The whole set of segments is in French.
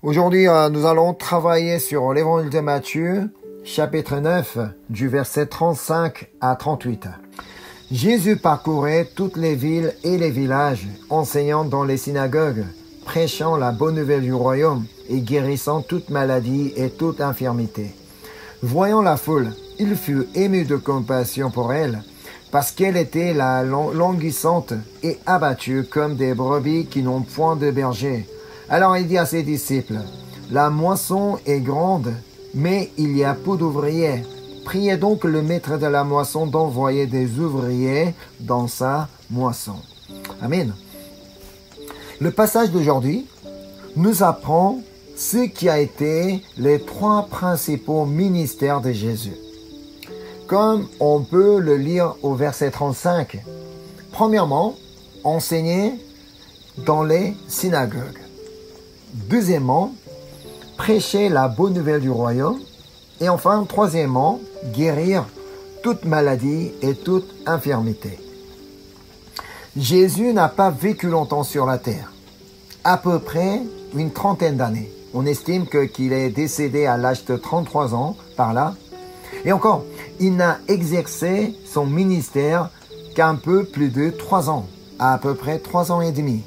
Aujourd'hui, nous allons travailler sur l'évangile de Matthieu, chapitre 9, du verset 35 à 38. Jésus parcourait toutes les villes et les villages, enseignant dans les synagogues, prêchant la bonne nouvelle du royaume et guérissant toute maladie et toute infirmité. Voyant la foule, il fut ému de compassion pour elle, parce qu'elle était languissante et abattue comme des brebis qui n'ont point de berger. Alors il dit à ses disciples, « La moisson est grande, mais il y a peu d'ouvriers. Priez donc le maître de la moisson d'envoyer des ouvriers dans sa moisson. » Amen. Le passage d'aujourd'hui nous apprend ce qui a été les trois principaux ministères de Jésus. Comme on peut le lire au verset 35. Premièrement, enseigner dans les synagogues. Deuxièmement, prêcher la bonne nouvelle du royaume. Et enfin, troisièmement, guérir toute maladie et toute infirmité. Jésus n'a pas vécu longtemps sur la terre, à peu près une trentaine d'années. On estime qu'il est décédé à l'âge de 33 ans, par là. Et encore, il n'a exercé son ministère qu'un peu plus de 3 ans, à peu près 3 ans et demi.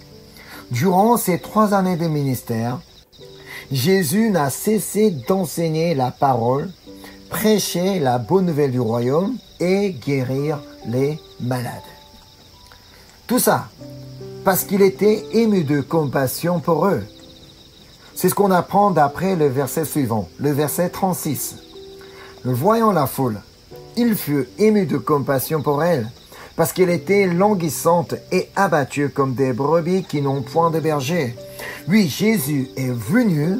Durant ces 3 années de ministère, Jésus n'a cessé d'enseigner la parole, prêcher la bonne nouvelle du royaume et guérir les malades. Tout ça parce qu'il était ému de compassion pour eux. C'est ce qu'on apprend d'après le verset suivant, le verset 36. Voyant la foule, il fut ému de compassion pour elle, parce qu'elle était languissante et abattue comme des brebis qui n'ont point de berger. Oui, Jésus est venu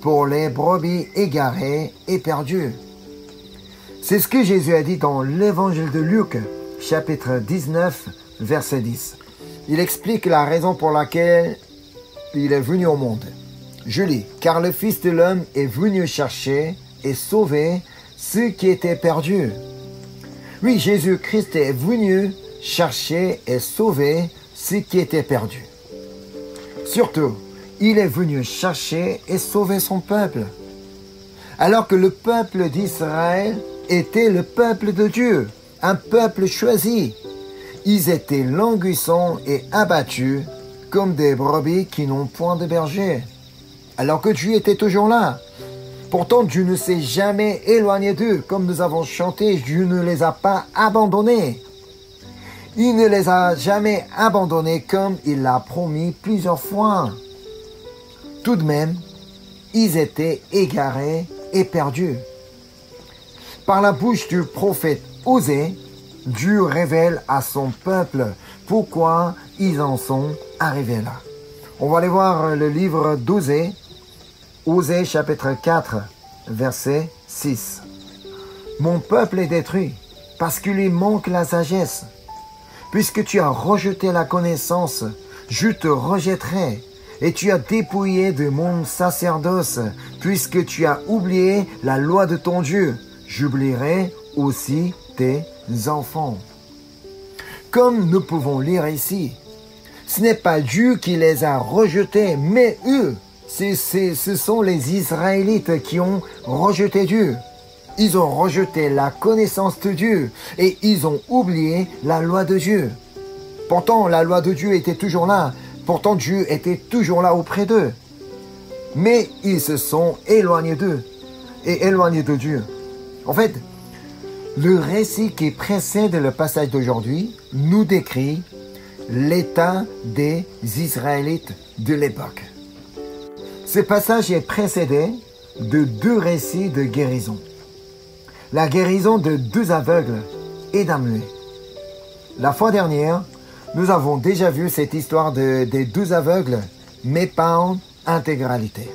pour les brebis égarées et perdues. C'est ce que Jésus a dit dans l'évangile de Luc, chapitre 19, verset 10. Il explique la raison pour laquelle il est venu au monde. Je lis, « Car le Fils de l'homme est venu chercher et sauver ceux qui étaient perdus. » Oui, Jésus-Christ est venu chercher et sauver ceux qui étaient perdus. Surtout, il est venu chercher et sauver son peuple. Alors que le peuple d'Israël était le peuple de Dieu, un peuple choisi. Ils étaient languissants et abattus comme des brebis qui n'ont point de berger. Alors que Dieu était toujours là. Pourtant, Dieu ne s'est jamais éloigné d'eux. Comme nous avons chanté, Dieu ne les a pas abandonnés. Il ne les a jamais abandonnés comme il l'a promis plusieurs fois. Tout de même, ils étaient égarés et perdus. Par la bouche du prophète Osée, Dieu révèle à son peuple pourquoi ils en sont arrivés là. On va aller voir le livre d'Osée, Osée chapitre 4, verset 6. « Mon peuple est détruit parce qu'il lui manque la sagesse. Puisque tu as rejeté la connaissance, je te rejetterai. Et tu as dépouillé de mon sacerdoce, puisque tu as oublié la loi de ton Dieu. J'oublierai aussi tes enfants. » Comme nous pouvons lire ici, ce n'est pas Dieu qui les a rejetés, mais eux. Ce sont les Israélites qui ont rejeté Dieu. Ils ont rejeté la connaissance de Dieu et ils ont oublié la loi de Dieu. Pourtant, la loi de Dieu était toujours là. Pourtant, Dieu était toujours là auprès d'eux. Mais ils se sont éloignés d'eux et éloignés de Dieu. En fait, le récit qui précède le passage d'aujourd'hui nous décrit l'état des Israélites de l'époque. Ce passage est précédé de 2 récits de guérison. La guérison de 2 aveugles et d'un muet. La fois dernière, nous avons déjà vu cette histoire des 2 aveugles, mais pas en intégralité.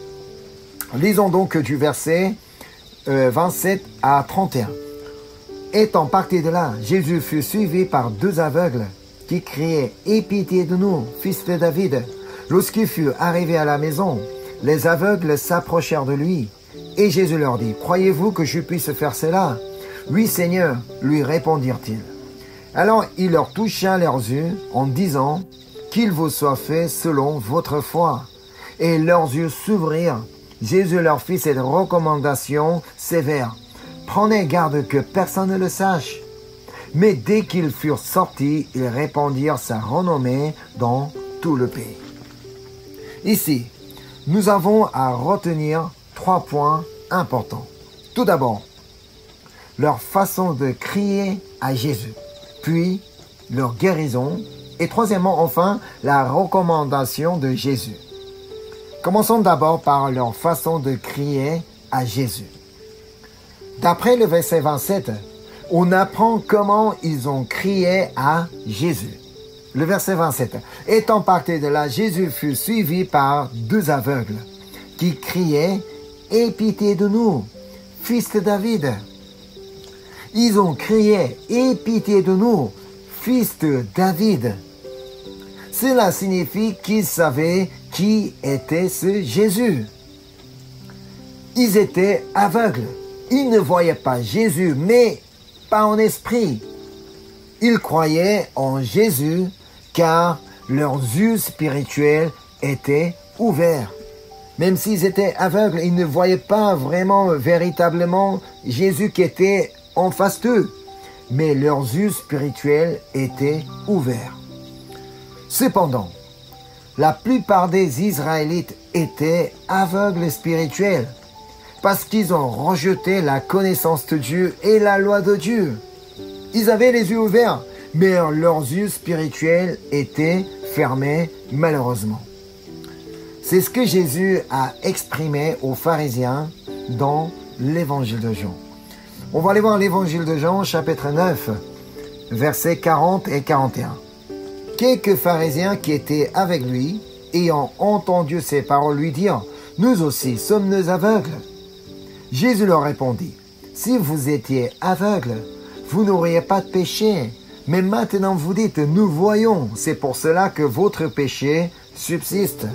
Lisons donc du verset 27 à 31. Étant parti de là, Jésus fut suivi par 2 aveugles qui criaient « Aie pitié de nous, fils de David !» Lorsqu'il fut arrivé à la maison, les aveugles s'approchèrent de lui. Et Jésus leur dit, « Croyez-vous que je puisse faire cela ?» « Oui, Seigneur, lui répondirent-ils. Alors il leur toucha leurs yeux en disant, « Qu'il vous soit fait selon votre foi. » Et leurs yeux s'ouvrirent Jésus leur fit cette recommandation sévère. Prenez garde que personne ne le sache. Mais dès qu'ils furent sortis, ils répandirent sa renommée dans tout le pays. Ici, nous avons à retenir 3 points importants. Tout d'abord, leur façon de crier à Jésus, puis leur guérison, et troisièmement, enfin, la recommandation de Jésus. Commençons d'abord par leur façon de crier à Jésus. D'après le verset 27, on apprend comment ils ont crié à Jésus. Le verset 27. « Étant parti de là, Jésus fut suivi par 2 aveugles qui criaient « Aie pitié de nous, fils de David !» Ils ont crié « Aie pitié de nous, fils de David !» Cela signifie qu'ils savaient qui était ce Jésus. Ils étaient aveugles. Ils ne voyaient pas Jésus, mais pas en esprit. Ils croyaient en Jésus car leurs yeux spirituels étaient ouverts. Même s'ils étaient aveugles, ils ne voyaient pas vraiment, véritablement Jésus qui était en face d'eux. Mais leurs yeux spirituels étaient ouverts. Cependant, la plupart des Israélites étaient aveugles spirituels parce qu'ils ont rejeté la connaissance de Dieu et la loi de Dieu. Ils avaient les yeux ouverts, mais leurs yeux spirituels étaient fermés malheureusement. C'est ce que Jésus a exprimé aux pharisiens dans l'évangile de Jean. On va aller voir l'évangile de Jean, chapitre 9, versets 40 et 41. Quelques pharisiens qui étaient avec lui, ayant entendu ces paroles, lui dirent « Nous aussi sommes-nous aveugles ?» Jésus leur répondit « Si vous étiez aveugles, vous n'auriez pas de péché. Mais maintenant vous dites « Nous voyons ». C'est pour cela que votre péché subsiste.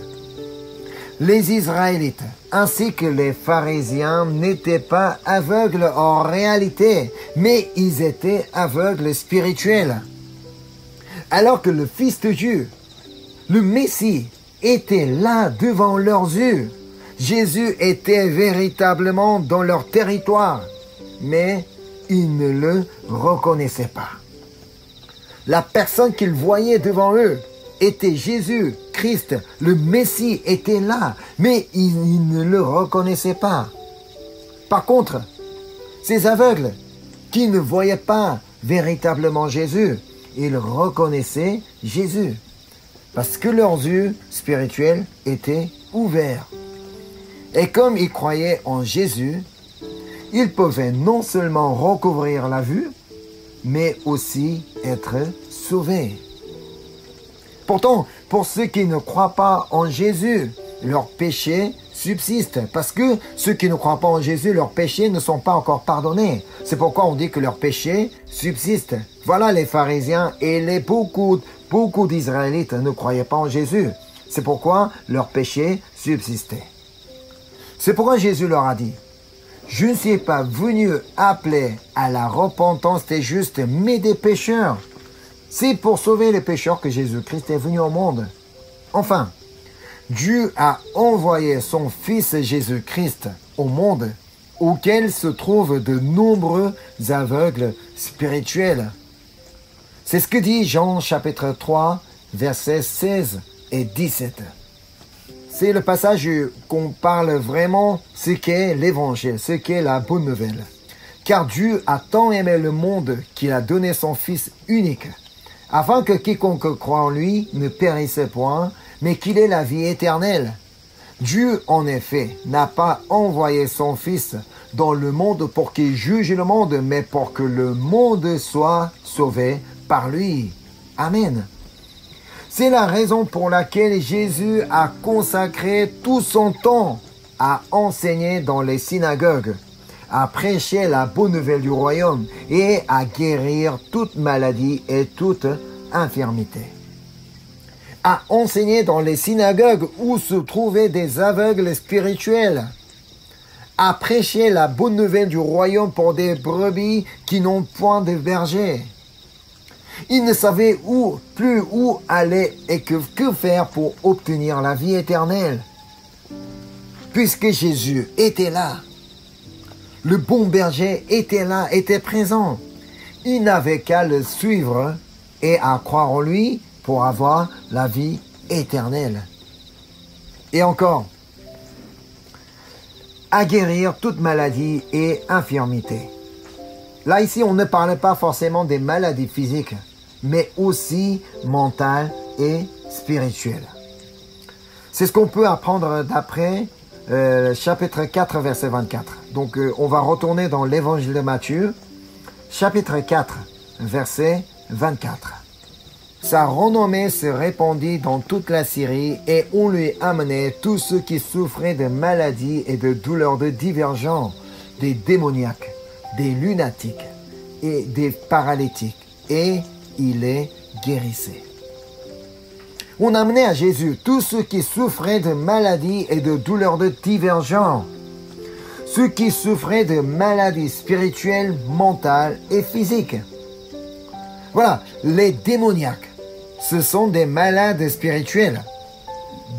Les Israélites ainsi que les pharisiens n'étaient pas aveugles en réalité, mais ils étaient aveugles spirituels. Alors que le Fils de Dieu, le Messie, était là devant leurs yeux. Jésus était véritablement dans leur territoire, mais ils ne le reconnaissaient pas. La personne qu'ils voyaient devant eux était Jésus, Christ, le Messie était là, mais ils ne le reconnaissaient pas. Par contre, ces aveugles qui ne voyaient pas véritablement Jésus, ils reconnaissaient Jésus parce que leurs yeux spirituels étaient ouverts. Et comme ils croyaient en Jésus, ils pouvaient non seulement recouvrir la vue, mais aussi être sauvés. Pourtant, pour ceux qui ne croient pas en Jésus, leurs péchés subsistent. Parce que ceux qui ne croient pas en Jésus, leurs péchés ne sont pas encore pardonnés. C'est pourquoi on dit que leurs péchés subsistent. Voilà les pharisiens et beaucoup d'Israélites ne croyaient pas en Jésus. C'est pourquoi leurs péchés subsistaient. C'est pourquoi Jésus leur a dit « Je ne suis pas venu appeler à la repentance des justes, mais des pécheurs. » C'est pour sauver les pécheurs que Jésus-Christ est venu au monde. Enfin, Dieu a envoyé son Fils Jésus-Christ au monde, auquel se trouvent de nombreux aveugles spirituels. C'est ce que dit Jean chapitre 3, versets 16 et 17. C'est le passage qu'on parle vraiment ce qu'est l'évangile, ce qu'est la bonne nouvelle. Car Dieu a tant aimé le monde qu'il a donné son Fils unique, afin que quiconque croit en lui ne périsse point, mais qu'il ait la vie éternelle. Dieu, en effet, n'a pas envoyé son Fils dans le monde pour qu'il juge le monde, mais pour que le monde soit sauvé par lui. Amen. C'est la raison pour laquelle Jésus a consacré tout son temps à enseigner dans les synagogues, à prêcher la bonne nouvelle du royaume et à guérir toute maladie et toute infirmité. À enseigner dans les synagogues où se trouvaient des aveugles spirituels, à prêcher la bonne nouvelle du royaume pour des brebis qui n'ont point de berger. Ils ne savaient plus où aller et que faire pour obtenir la vie éternelle. puisque Jésus était là. Le bon berger était là, était présent. Il n'avait qu'à le suivre et à croire en lui pour avoir la vie éternelle. Et encore, à guérir toute maladie et infirmité. Là, ici, on ne parle pas forcément des maladies physiques, mais aussi mentales et spirituelles. C'est ce qu'on peut apprendre d'après chapitre 4, verset 24. Donc, on va retourner dans l'évangile de Matthieu, chapitre 4, verset 24. Sa renommée se répandit dans toute la Syrie et on lui amenait tous ceux qui souffraient de maladies et de douleurs de divergents, des démoniaques, des lunatiques et des paralytiques, et il les guérissait. On amenait à Jésus tous ceux qui souffraient de maladies et de douleurs de divergents, ceux qui souffraient de maladies spirituelles, mentales et physiques. Voilà, les démoniaques, ce sont des malades spirituels.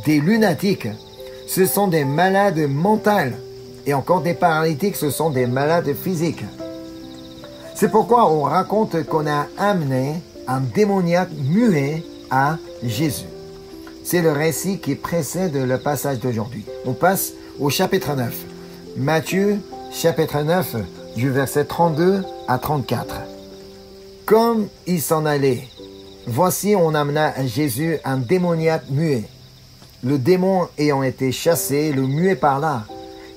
Des lunatiques, ce sont des malades mentales. Et encore des paralytiques, ce sont des malades physiques. C'est pourquoi on raconte qu'on a amené un démoniaque muet à Jésus. C'est le récit qui précède le passage d'aujourd'hui. On passe au chapitre 9. Matthieu, chapitre 9, du verset 32 à 34. Comme il s'en allait, voici on amena à Jésus un démoniaque muet. Le démon ayant été chassé, le muet parla.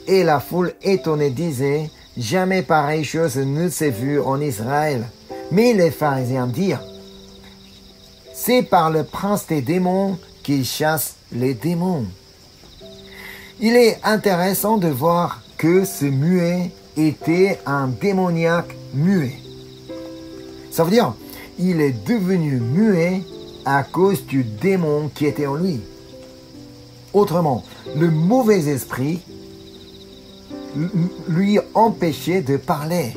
Et la foule étonnée disait, jamais pareille chose ne s'est vue en Israël. Mais les pharisiens dirent, c'est par le prince des démons qu'il chasse les démons. Il est intéressant de voir que ce muet était un démoniaque muet. Ça veut dire, il est devenu muet à cause du démon qui était en lui. Autrement, le mauvais esprit lui empêchait de parler.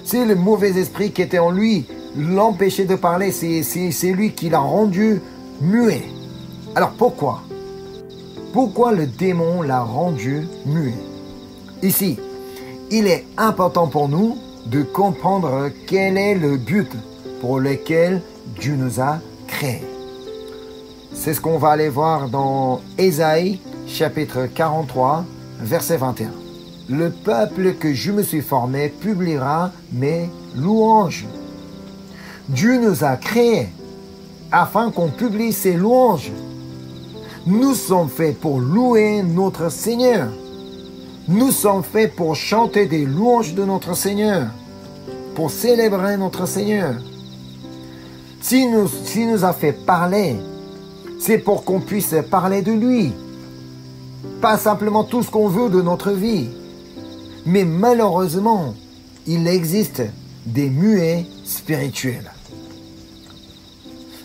C'est le mauvais esprit qui était en lui, l'empêchait de parler. C'est lui qui l'a rendu muet. Alors pourquoi? Pourquoi le démon l'a rendu muet? Ici, il est important pour nous de comprendre quel est le but pour lequel Dieu nous a créés. C'est ce qu'on va aller voir dans Ésaïe, chapitre 43, verset 21. Le peuple que je me suis formé publiera mes louanges. Dieu nous a créés afin qu'on publie ses louanges. Nous sommes faits pour louer notre Seigneur. Nous sommes faits pour chanter des louanges de notre Seigneur, pour célébrer notre Seigneur. S'il nous a fait parler, c'est pour qu'on puisse parler de lui. Pas simplement tout ce qu'on veut de notre vie. Mais malheureusement, il existe des muets spirituels.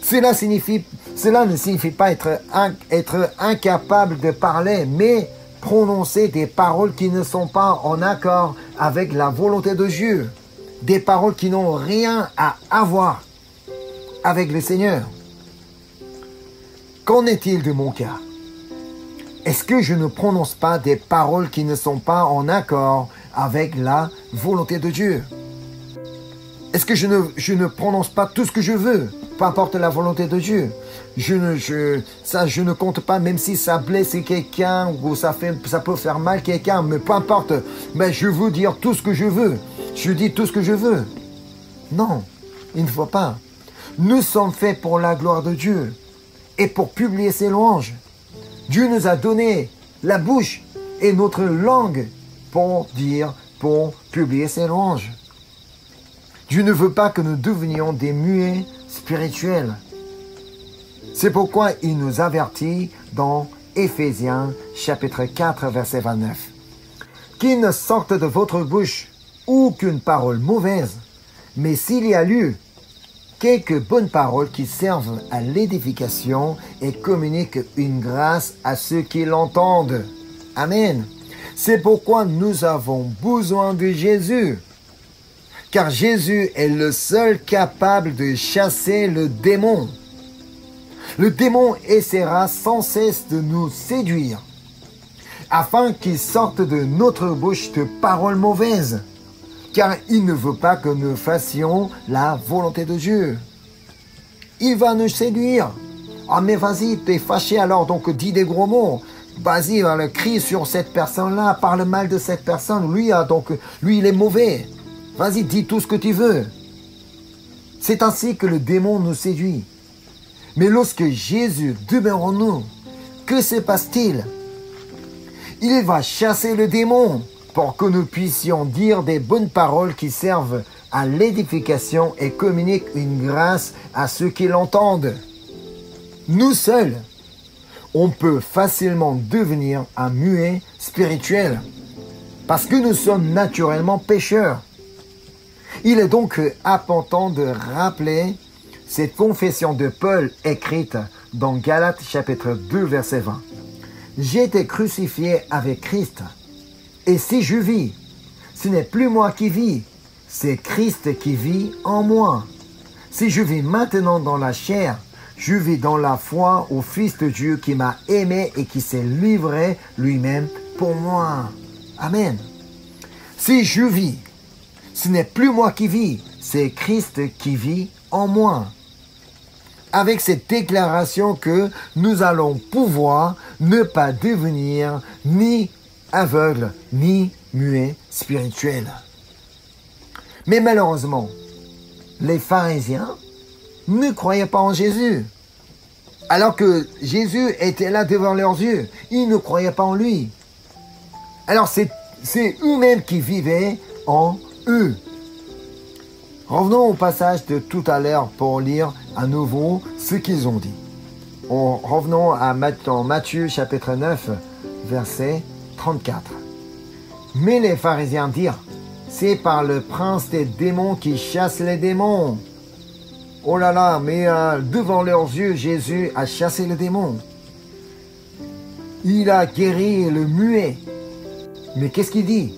Cela ne signifie pas être incapable de parler, mais prononcer des paroles qui ne sont pas en accord avec la volonté de Dieu. Des paroles qui n'ont rien à voir avec le Seigneur. Qu'en est-il de mon cas? Est-ce que je ne prononce pas des paroles qui ne sont pas en accord avec la volonté de Dieu? Est-ce que je ne prononce pas tout ce que je veux, peu importe la volonté de Dieu? Je ne compte pas, même si ça blesse quelqu'un ou ça peut faire mal quelqu'un, mais peu importe. Mais je veux dire tout ce que je veux. Je dis tout ce que je veux. Non, il ne faut pas. Nous sommes faits pour la gloire de Dieu et pour publier ses louanges. Dieu nous a donné la bouche et notre langue pour publier ses louanges. Dieu ne veut pas que nous devenions des muets spirituels. C'est pourquoi il nous avertit dans Éphésiens chapitre 4 verset 29. Qu'il ne sorte de votre bouche aucune parole mauvaise, mais s'il y a lieu, quelques bonnes paroles qui servent à l'édification et communiquent une grâce à ceux qui l'entendent. Amen. C'est pourquoi nous avons besoin de Jésus. Car Jésus est le seul capable de chasser le démon. Le démon essaiera sans cesse de nous séduire. afin qu'il sorte de notre bouche de paroles mauvaises, car il ne veut pas que nous fassions la volonté de Dieu. Il va nous séduire. Ah mais vas-y, t'es fâché alors, donc dis des gros mots. Vas-y, crie sur cette personne-là, parle mal de cette personne. Lui, il est mauvais. Vas-y, dis tout ce que tu veux. C'est ainsi que le démon nous séduit. Mais lorsque Jésus demeure en nous, que se passe-t-il? Il va chasser le démon pour que nous puissions dire des bonnes paroles qui servent à l'édification et communiquent une grâce à ceux qui l'entendent. Nous seuls, on peut facilement devenir un muet spirituel parce que nous sommes naturellement pécheurs. Il est donc important de rappeler cette confession de Paul écrite dans Galates chapitre 2 verset 20. J'ai été crucifié avec Christ. Et si je vis, ce n'est plus moi qui vis, c'est Christ qui vit en moi. Si je vis maintenant dans la chair, je vis dans la foi au Fils de Dieu qui m'a aimé et qui s'est livré lui-même pour moi. Amen. Si je vis, ce n'est plus moi qui vis, c'est Christ qui vit en moi. Avec cette déclaration que nous allons pouvoir ne pas devenir ni aveugles ni muets spirituels. Mais malheureusement, les pharisiens ne croyaient pas en Jésus. Alors que Jésus était là devant leurs yeux, ils ne croyaient pas en lui. Alors c'est eux-mêmes qui vivaient en eux. Revenons au passage de tout à l'heure pour lire à nouveau ce qu'ils ont dit. Revenons à Matthieu chapitre 9, verset 34. Mais les pharisiens dirent, c'est par le prince des démons qui chasse les démons. Oh là là, mais devant leurs yeux, Jésus a chassé le démon. Il a guéri le muet. Mais qu'est-ce qu'il dit?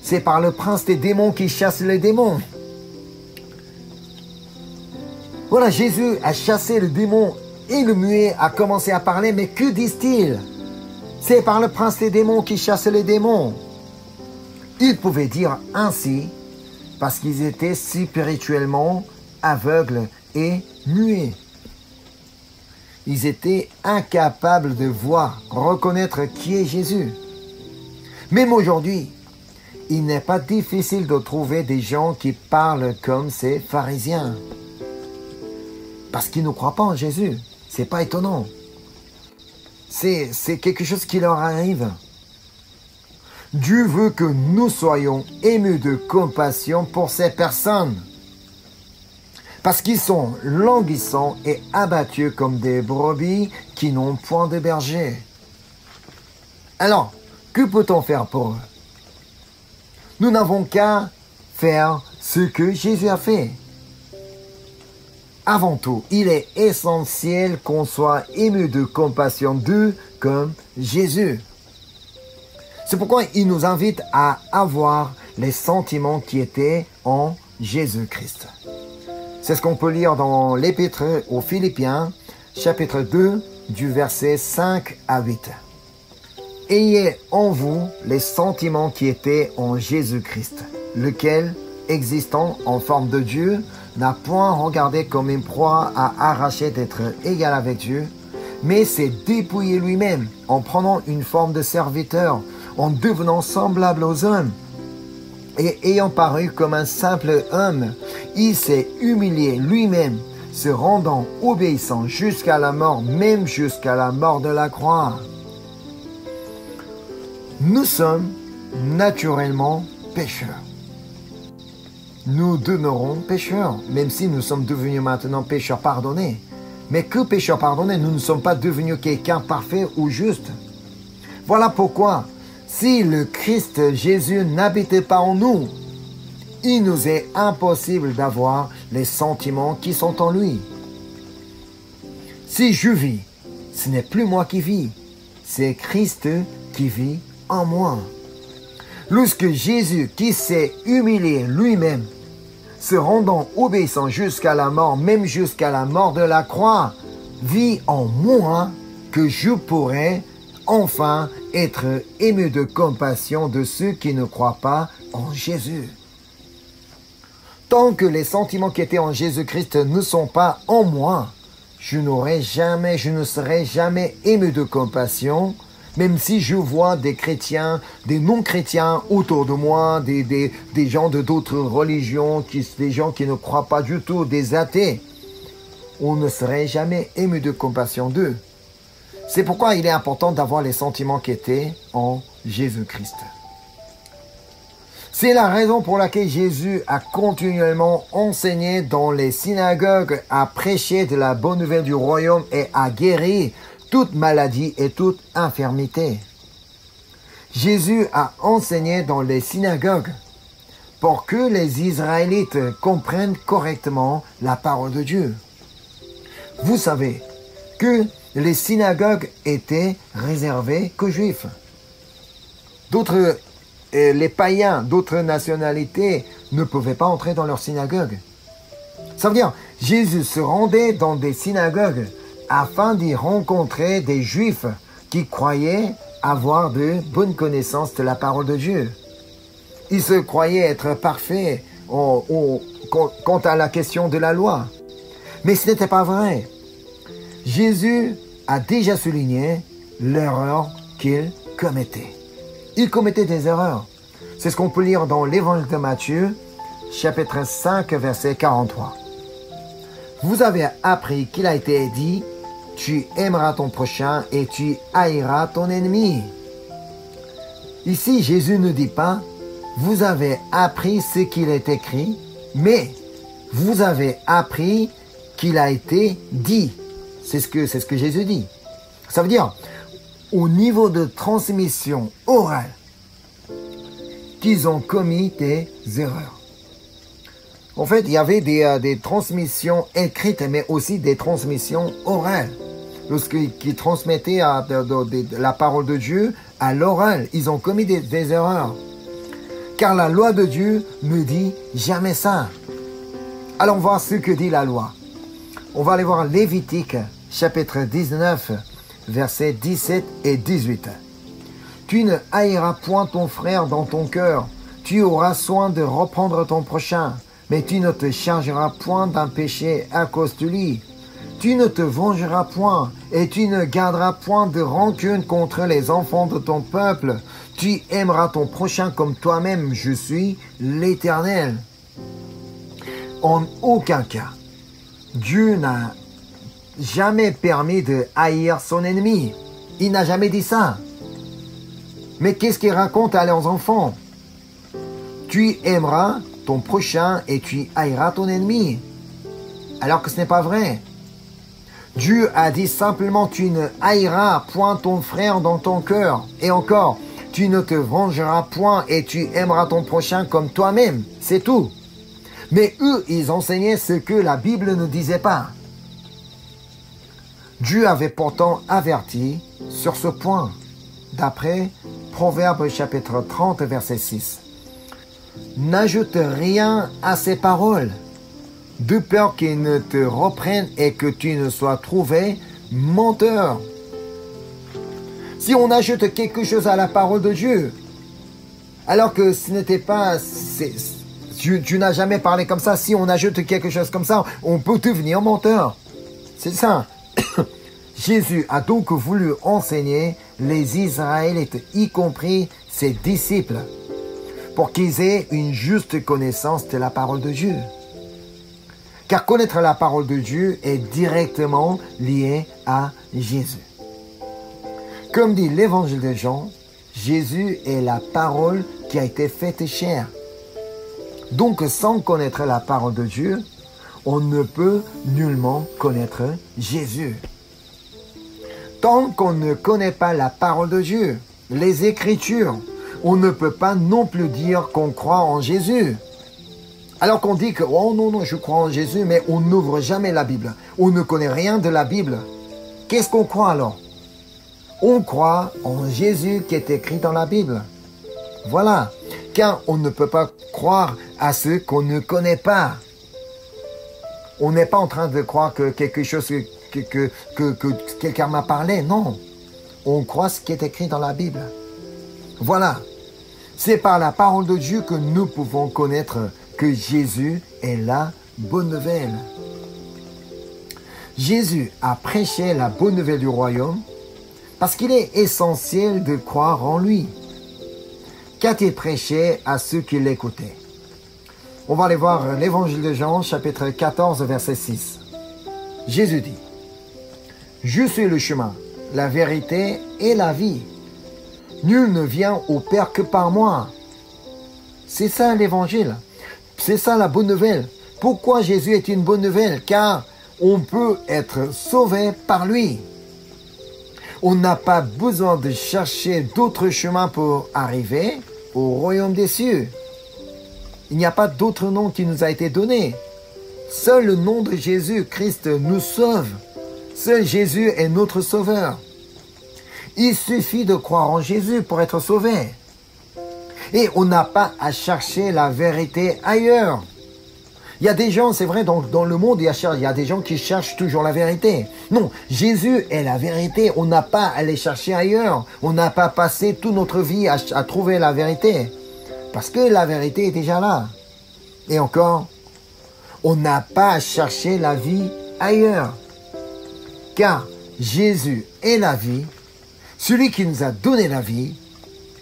C'est par le prince des démons qui chasse les démons. Voilà, Jésus a chassé le démon et le muet a commencé à parler, mais que disent-ils? C'est par le prince des démons qui chasse les démons. Ils pouvaient dire ainsi parce qu'ils étaient spirituellement aveugles et muets. Ils étaient incapables de voir, reconnaître qui est Jésus. Même aujourd'hui, il n'est pas difficile de trouver des gens qui parlent comme ces pharisiens. Parce qu'ils ne croient pas en Jésus. C'est pas étonnant. C'est quelque chose qui leur arrive. Dieu veut que nous soyons émus de compassion pour ces personnes. Parce qu'ils sont languissants et abattus comme des brebis qui n'ont point de berger. Alors, que peut-on faire pour eux? Nous n'avons qu'à faire ce que Jésus a fait. Avant tout, il est essentiel qu'on soit ému de compassion d'eux comme Jésus. C'est pourquoi il nous invite à avoir les sentiments qui étaient en Jésus-Christ. C'est ce qu'on peut lire dans l'Épître aux Philippiens, chapitre 2, du verset 5 à 8. Ayez en vous les sentiments qui étaient en Jésus-Christ, lequel, existant en forme de Dieu, n'a point regardé comme une proie à arracher d'être égal avec Dieu, mais s'est dépouillé lui-même en prenant une forme de serviteur, en devenant semblable aux hommes. Et ayant paru comme un simple homme, il s'est humilié lui-même, se rendant obéissant jusqu'à la mort, même jusqu'à la mort de la croix. Nous sommes naturellement pécheurs. Nous demeurons pécheurs, même si nous sommes devenus maintenant pécheurs pardonnés. Mais que pécheurs pardonnés, nous ne sommes pas devenus quelqu'un parfait ou juste. Voilà pourquoi, si le Christ Jésus n'habitait pas en nous, il nous est impossible d'avoir les sentiments qui sont en lui. Si je vis, ce n'est plus moi qui vis, c'est Christ qui vit en moi. Lorsque Jésus, qui s'est humilié lui-même, se rendant obéissant jusqu'à la mort, même jusqu'à la mort de la croix, vit en moi, que je pourrais enfin être ému de compassion de ceux qui ne croient pas en Jésus. Tant que les sentiments qui étaient en Jésus-Christ ne sont pas en moi, je ne serai jamais ému de compassion, même si je vois des chrétiens, des non-chrétiens autour de moi, des gens de d'autres religions, des gens qui ne croient pas du tout, des athées. On ne serait jamais ému de compassion d'eux. C'est pourquoi il est important d'avoir les sentiments qui étaient en Jésus-Christ. C'est la raison pour laquelle Jésus a continuellement enseigné dans les synagogues, a prêché de la bonne nouvelle du royaume et a guéri toute maladie et toute infirmité. Jésus a enseigné dans les synagogues pour que les Israélites comprennent correctement la parole de Dieu. Vous savez que les synagogues étaient réservées qu'aux Juifs. Les païens d'autres nationalités ne pouvaient pas entrer dans leur synagogue. Ça veut dire, Jésus se rendait dans des synagogues afin d'y rencontrer des Juifs qui croyaient avoir de bonnes connaissances de la parole de Dieu. Ils se croyaient être parfaits quant à la question de la loi. Mais ce n'était pas vrai. Jésus a déjà souligné l'erreur qu'il commettait. Il commettait des erreurs. C'est ce qu'on peut lire dans l'évangile de Matthieu, chapitre 5, verset 43. Vous avez appris qu'il a été dit, tu aimeras ton prochain et tu haïras ton ennemi. Ici, Jésus ne dit pas, vous avez appris ce qu'il est écrit, mais vous avez appris qu'il a été dit. C'est ce que Jésus dit. Ça veut dire, au niveau de transmission orale, qu'ils ont commis des erreurs. En fait, il y avait des transmissions écrites, mais aussi des transmissions orales. Lorsqu'ils transmettaient de la parole de Dieu à l'oral, ils ont commis des erreurs. Car la loi de Dieu ne dit jamais ça. Allons voir ce que dit la loi. On va aller voir Lévitique, chapitre 19, versets 17 et 18. Tu ne haïras point ton frère dans ton cœur. Tu auras soin de reprendre ton prochain, mais tu ne te chargeras point d'un péché à cause de lui. Tu ne te vengeras point, et tu ne garderas point de rancune contre les enfants de ton peuple. Tu aimeras ton prochain comme toi-même. Je suis l'Éternel. En aucun cas, Dieu n'a jamais permis de haïr son ennemi. Il n'a jamais dit ça. Mais qu'est-ce qu'il raconte à leurs enfants? Tu aimeras ton prochain et tu haïras ton ennemi. Alors que ce n'est pas vrai. Dieu a dit simplement, tu ne haïras point ton frère dans ton cœur. Et encore, tu ne te vengeras point et tu aimeras ton prochain comme toi-même. C'est tout. Mais eux, ils enseignaient ce que la Bible ne disait pas. Dieu avait pourtant averti sur ce point, d'après Proverbe chapitre 30, verset 6. N'ajoute rien à ces paroles, de peur qu'ils ne te reprennent et que tu ne sois trouvé menteur. Si on ajoute quelque chose à la parole de Dieu, alors que ce n'était pas... Tu n'as jamais parlé comme ça. Si on ajoute quelque chose comme ça, on peut devenir menteur. C'est ça. Jésus a donc voulu enseigner les Israélites, y compris ses disciples, pour qu'ils aient une juste connaissance de la parole de Dieu. Car connaître la parole de Dieu est directement lié à Jésus. Comme dit l'évangile de Jean, Jésus est la parole qui a été faite chair. Donc, sans connaître la parole de Dieu, on ne peut nullement connaître Jésus. Tant qu'on ne connaît pas la parole de Dieu, les Écritures, on ne peut pas non plus dire qu'on croit en Jésus. Alors qu'on dit que, oh non, je crois en Jésus, mais on n'ouvre jamais la Bible. On ne connaît rien de la Bible. Qu'est-ce qu'on croit alors? On croit en Jésus qui est écrit dans la Bible. Voilà. Car on ne peut pas croire à ce qu'on ne connaît pas. On n'est pas en train de croire que quelque chose que quelqu'un m'a parlé, non. on croit ce qui est écrit dans la Bible. Voilà. C'est par la parole de Dieu que nous pouvons connaître que Jésus est la bonne nouvelle. Jésus a prêché la bonne nouvelle du royaume parce qu'il est essentiel de croire en lui. Qu'a-t-il prêché à ceux qui l'écoutaient? On va aller voir l'évangile de Jean, chapitre 14, verset 6. Jésus dit, « Je suis le chemin, la vérité et la vie. Nul ne vient au Père que par moi. » C'est ça l'évangile. C'est ça la bonne nouvelle. Pourquoi Jésus est une bonne nouvelle? Car on peut être sauvé par lui. On n'a pas besoin de chercher d'autres chemins pour arriver au royaume des cieux. Il n'y a pas d'autre nom qui nous a été donné. Seul le nom de Jésus-Christ nous sauve. Seul Jésus est notre sauveur. Il suffit de croire en Jésus pour être sauvé. Et on n'a pas à chercher la vérité ailleurs. Il y a des gens, c'est vrai, dans le monde, il y a des gens qui cherchent toujours la vérité. Non, Jésus est la vérité. On n'a pas à aller chercher ailleurs. On n'a pas passé toute notre vie à trouver la vérité. Parce que la vérité est déjà là. Et encore, on n'a pas à chercher la vie ailleurs. Car Jésus est la vie, celui qui nous a donné la vie,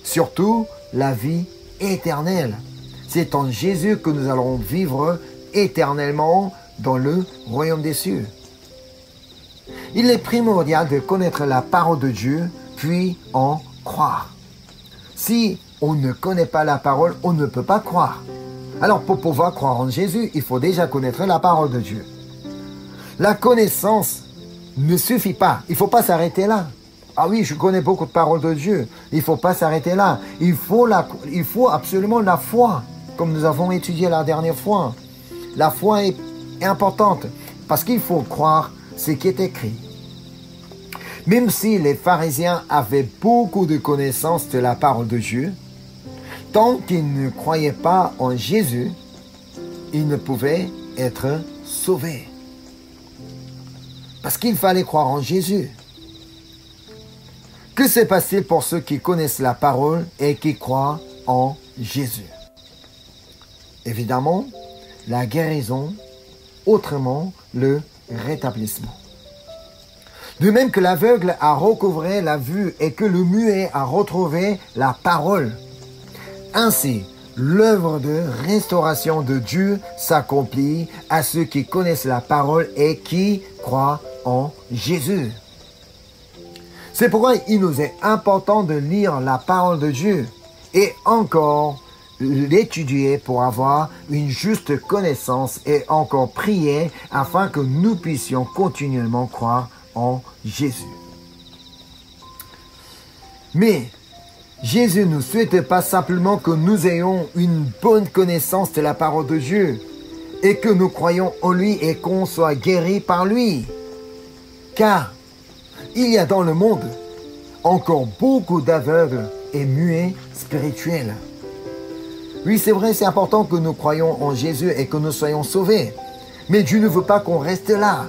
surtout la vie éternelle. C'est en Jésus que nous allons vivre éternellement dans le royaume des cieux. Il est primordial de connaître la parole de Dieu, puis en croire. Si on ne connaît pas la parole, on ne peut pas croire. Alors pour pouvoir croire en Jésus, il faut déjà connaître la parole de Dieu. La connaissance ne suffit pas. Il ne faut pas s'arrêter là. Ah oui, je connais beaucoup de paroles de Dieu. Il ne faut pas s'arrêter là. Il faut absolument la foi, comme nous avons étudié la dernière fois. La foi est importante parce qu'il faut croire ce qui est écrit. Même si les pharisiens avaient beaucoup de connaissances de la parole de Dieu, tant qu'ils ne croyaient pas en Jésus, ils ne pouvaient être sauvés. Parce qu'il fallait croire en Jésus. Que se passe-t-il pour ceux qui connaissent la parole et qui croient en Jésus? Évidemment, la guérison, autrement le rétablissement. De même que l'aveugle a recouvré la vue et que le muet a retrouvé la parole. Ainsi, l'œuvre de restauration de Dieu s'accomplit à ceux qui connaissent la parole et qui croient en Jésus. C'est pourquoi il nous est important de lire la parole de Dieu et encore l'étudier pour avoir une juste connaissance et encore prier afin que nous puissions continuellement croire en Jésus. Mais Jésus ne souhaite pas simplement que nous ayons une bonne connaissance de la parole de Dieu et que nous croyons en lui et qu'on soit guéris par lui. Car il y a dans le monde encore beaucoup d'aveugles et muets spirituels. Oui, c'est vrai, c'est important que nous croyions en Jésus et que nous soyons sauvés. Mais Dieu ne veut pas qu'on reste là.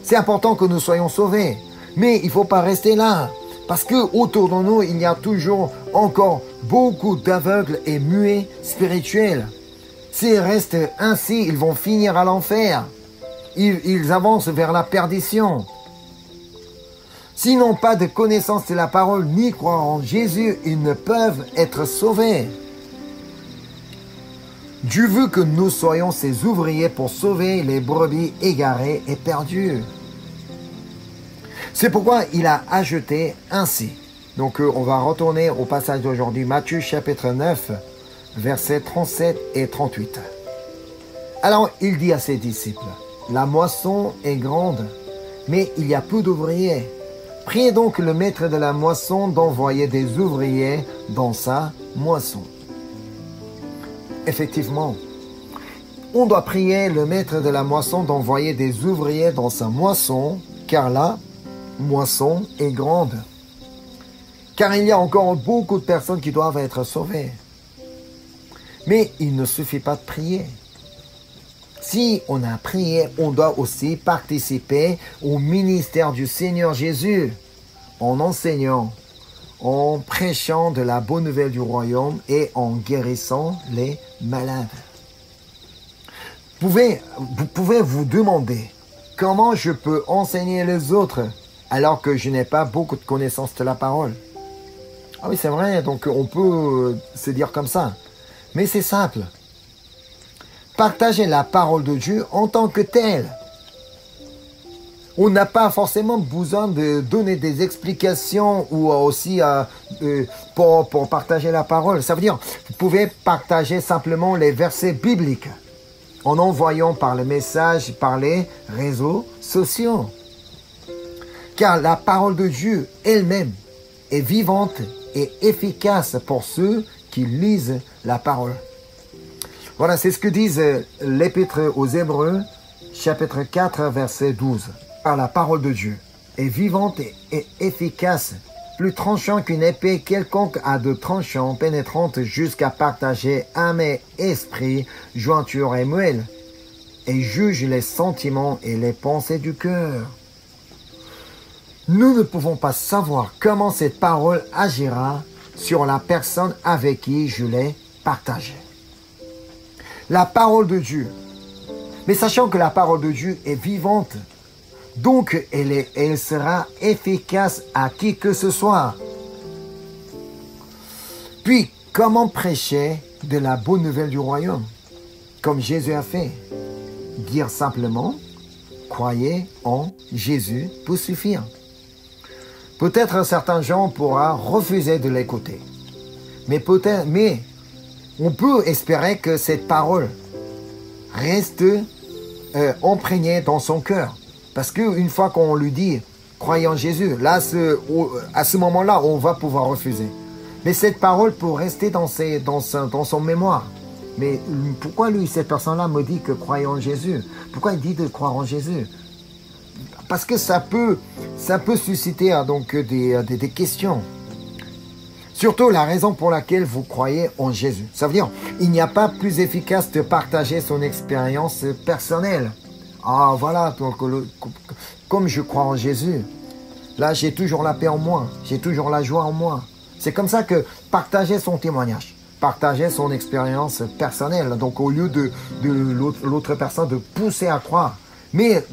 C'est important que nous soyons sauvés. Mais il ne faut pas rester là. Parce que autour de nous, il y a toujours encore beaucoup d'aveugles et muets spirituels. S'ils restent ainsi, ils vont finir à l'enfer. Ils avancent vers la perdition. S'ils n'ont pas de connaissance de la parole ni croire en Jésus, ils ne peuvent être sauvés. Dieu veut que nous soyons ses ouvriers pour sauver les brebis égarées et perdues. C'est pourquoi il a ajouté ainsi. Donc on va retourner au passage d'aujourd'hui, Matthieu chapitre 9, versets 37 et 38. Alors il dit à ses disciples, « La moisson est grande, mais il y a peu d'ouvriers. Priez donc le maître de la moisson d'envoyer des ouvriers dans sa moisson. » Effectivement, on doit prier le maître de la moisson d'envoyer des ouvriers dans sa moisson, car la moisson est grande. Car il y a encore beaucoup de personnes qui doivent être sauvées. Mais il ne suffit pas de prier. Si on a prié, on doit aussi participer au ministère du Seigneur Jésus en enseignant, en prêchant de la bonne nouvelle du royaume et en guérissant les malades. Vous pouvez vous demander comment je peux enseigner les autres alors que je n'ai pas beaucoup de connaissances de la parole. Ah oui, c'est vrai, donc on peut se dire comme ça. Mais c'est simple. Partagez la parole de Dieu en tant que telle. On n'a pas forcément besoin de donner des explications ou aussi pour partager la parole. Ça veut dire, vous pouvez partager simplement les versets bibliques en envoyant par le message, par les réseaux sociaux. Car la parole de Dieu elle-même est vivante et efficace pour ceux qui lisent la parole. Voilà, c'est ce que disent l'Épître aux Hébreux, chapitre 4, verset 12. Car la parole de Dieu est vivante et efficace, plus tranchant qu'une épée quelconque à deux tranchants, pénétrante jusqu'à partager âme et esprit, jointure et moelle, et juge les sentiments et les pensées du cœur. Nous ne pouvons pas savoir comment cette parole agira sur la personne avec qui je l'ai partagée. La parole de Dieu. Mais sachant que la parole de Dieu est vivante, donc elle sera efficace à qui que ce soit. Puis, comment prêcher de la bonne nouvelle du royaume, comme Jésus a fait? Dire simplement, croyez en Jésus pour suffire. Peut-être certains gens pourront refuser de l'écouter. Mais on peut espérer que cette parole reste imprégnée dans son cœur. Parce qu'une fois qu'on lui dit, croyez en Jésus, là, à ce moment-là, on va pouvoir refuser. Mais cette parole peut rester dans son mémoire. Mais pourquoi cette personne-là me dit que croyez en Jésus? Pourquoi il dit de croire en Jésus? Parce que ça peut susciter donc des questions. Surtout la raison pour laquelle vous croyez en Jésus. Ça veut dire, il n'y a pas plus efficace de partager son expérience personnelle. Ah voilà, donc, comme je crois en Jésus, là j'ai toujours la paix en moi, j'ai toujours la joie en moi. C'est comme ça que partager son témoignage, partager son expérience personnelle, donc au lieu de l'autre personne de pousser à croire, mais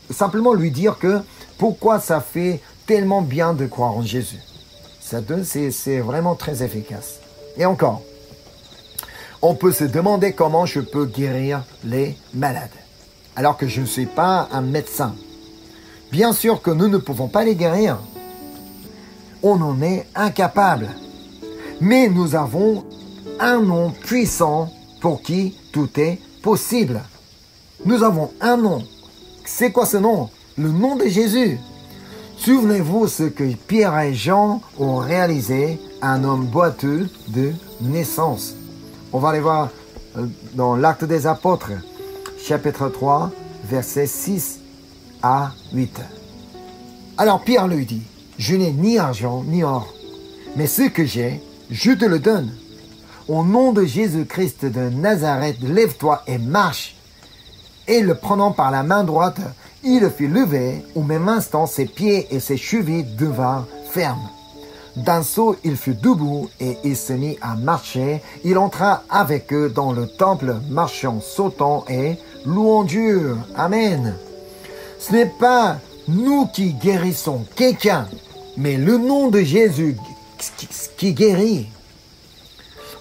simplement lui dire que pourquoi ça fait tellement bien de croire en Jésus. C'est vraiment très efficace. Et encore, on peut se demander comment je peux guérir les malades, alors que je ne suis pas un médecin. Bien sûr que nous ne pouvons pas les guérir. On en est incapable. Mais nous avons un nom puissant pour qui tout est possible. Nous avons un nom. C'est quoi ce nom? Le nom de Jésus. Souvenez-vous ce que Pierre et Jean ont réalisé, un homme boiteux de naissance. On va aller voir dans l'Acte des Apôtres, chapitre 3, versets 6 à 8. Alors Pierre lui dit, je n'ai ni argent ni or, mais ce que j'ai, je te le donne. Au nom de Jésus-Christ de Nazareth, lève-toi et marche. Et le prenant par la main droite, il le fit lever. Au même instant, ses pieds et ses chevilles devinrent fermes. D'un saut, il fut debout et il se mit à marcher. Il entra avec eux dans le temple, marchant, sautant et louant Dieu. Amen. Ce n'est pas nous qui guérissons quelqu'un, mais le nom de Jésus qui guérit.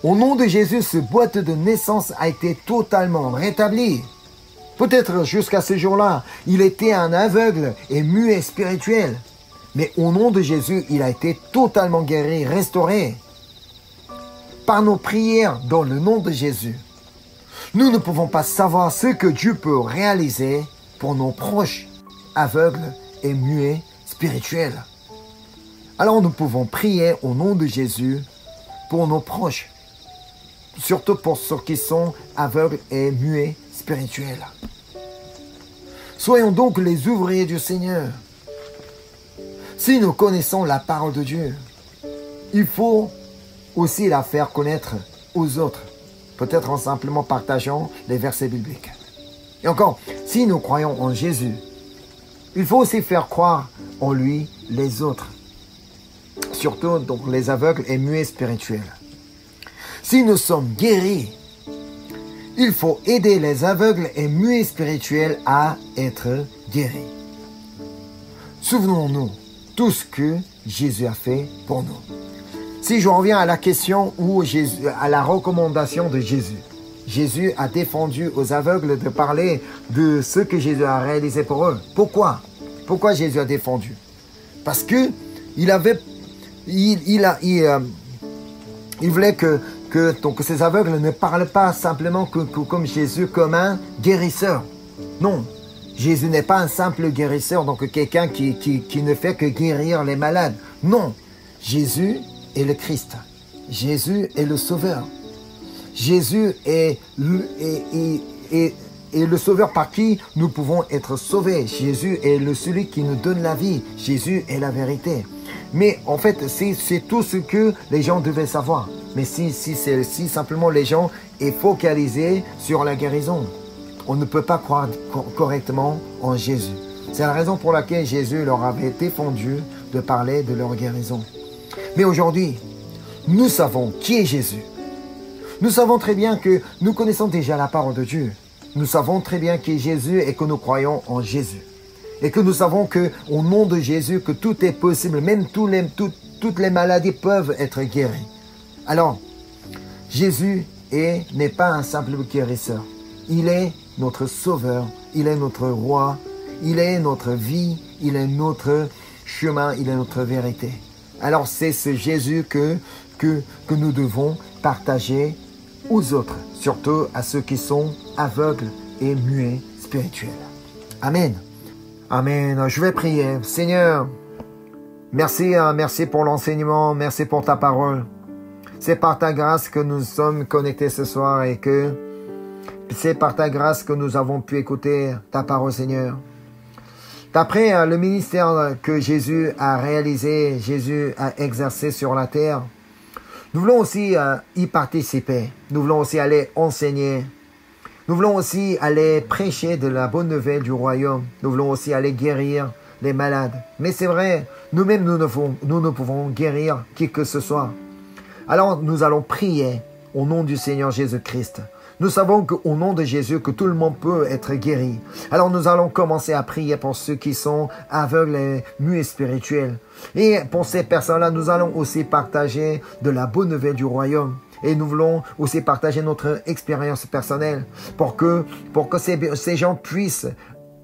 Au nom de Jésus, ce boiteux de naissance a été totalement rétabli. Peut-être jusqu'à ce jour-là, il était un aveugle et muet spirituel. Mais au nom de Jésus, il a été totalement guéri, restauré. Par nos prières dans le nom de Jésus, nous ne pouvons pas savoir ce que Dieu peut réaliser pour nos proches aveugles et muets spirituels. Alors nous pouvons prier au nom de Jésus pour nos proches, surtout pour ceux qui sont aveugles et muets spirituels. Soyons donc les ouvriers du Seigneur. Si nous connaissons la parole de Dieu, il faut aussi la faire connaître aux autres, peut-être en simplement partageant les versets bibliques. Et encore, si nous croyons en Jésus, il faut aussi faire croire en lui les autres. surtout donc les aveugles et muets spirituels. Si nous sommes guéris, il faut aider les aveugles et muets spirituels à être guéris. Souvenons-nous tout ce que Jésus a fait pour nous. Si je reviens à la question ou à la recommandation de Jésus, Jésus a défendu aux aveugles de parler de ce que Jésus a réalisé pour eux. Pourquoi? Pourquoi Jésus a défendu? Parce que il voulait que ces aveugles ne parlent pas simplement comme Jésus, comme un guérisseur. Non, Jésus n'est pas un simple guérisseur, donc quelqu'un qui ne fait que guérir les malades. Non, Jésus est le Christ. Jésus est le Sauveur. Jésus est le Sauveur par qui nous pouvons être sauvés. Jésus est celui qui nous donne la vie. Jésus est la vérité. Mais en fait, c'est tout ce que les gens devaient savoir. Mais si simplement les gens est focalisés sur la guérison, on ne peut pas croire correctement en Jésus. C'est la raison pour laquelle Jésus leur avait défendu de parler de leur guérison. Mais aujourd'hui, nous savons qui est Jésus. Nous savons très bien que nous connaissons déjà la parole de Dieu. Nous savons très bien qui est Jésus et que nous croyons en Jésus. Et que nous savons qu'au nom de Jésus, que tout est possible, même toutes les maladies peuvent être guéries. Alors, Jésus n'est pas un simple guérisseur. Il est notre sauveur, il est notre roi, il est notre vie, il est notre chemin, il est notre vérité. Alors c'est ce Jésus que nous devons partager aux autres, surtout à ceux qui sont aveugles et muets spirituels. Amen. Amen. Je vais prier. Seigneur, merci pour l'enseignement, merci pour ta parole. C'est par ta grâce que nous sommes connectés ce soir et que c'est par ta grâce que nous avons pu écouter ta parole, Seigneur. D'après le ministère que Jésus a réalisé, Jésus a exercé sur la terre, nous voulons aussi y participer. Nous voulons aussi aller enseigner. Nous voulons aussi aller prêcher de la bonne nouvelle du royaume. Nous voulons aussi aller guérir les malades. Mais c'est vrai, nous-mêmes, nous ne pouvons guérir qui que ce soit. Alors, nous allons prier au nom du Seigneur Jésus-Christ. Nous savons qu'au nom de Jésus, que tout le monde peut être guéri. Alors nous allons commencer à prier pour ceux qui sont aveugles et muets spirituels. Et pour ces personnes-là, nous allons aussi partager de la bonne nouvelle du royaume. Et nous voulons aussi partager notre expérience personnelle pour que ces gens puissent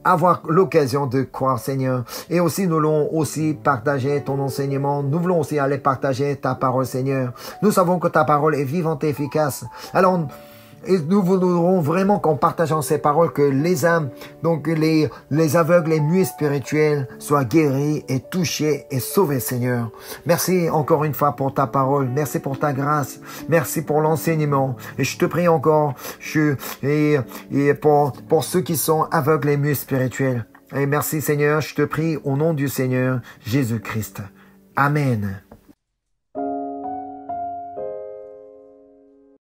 avoir l'occasion de croire, Seigneur. Et aussi, nous voulons aussi partager ton enseignement. Nous voulons aussi aller partager ta parole, Seigneur. Nous savons que ta parole est vivante et efficace. Alors, et nous voudrons vraiment qu'en partageant ces paroles, que les âmes, donc les aveugles et muets spirituels soient guéris et touchés et sauvés, Seigneur. Merci encore une fois pour ta parole. Merci pour ta grâce. Merci pour l'enseignement. Et je te prie encore, pour ceux qui sont aveugles et muets spirituels. Et merci, Seigneur. Je te prie au nom du Seigneur Jésus-Christ. Amen.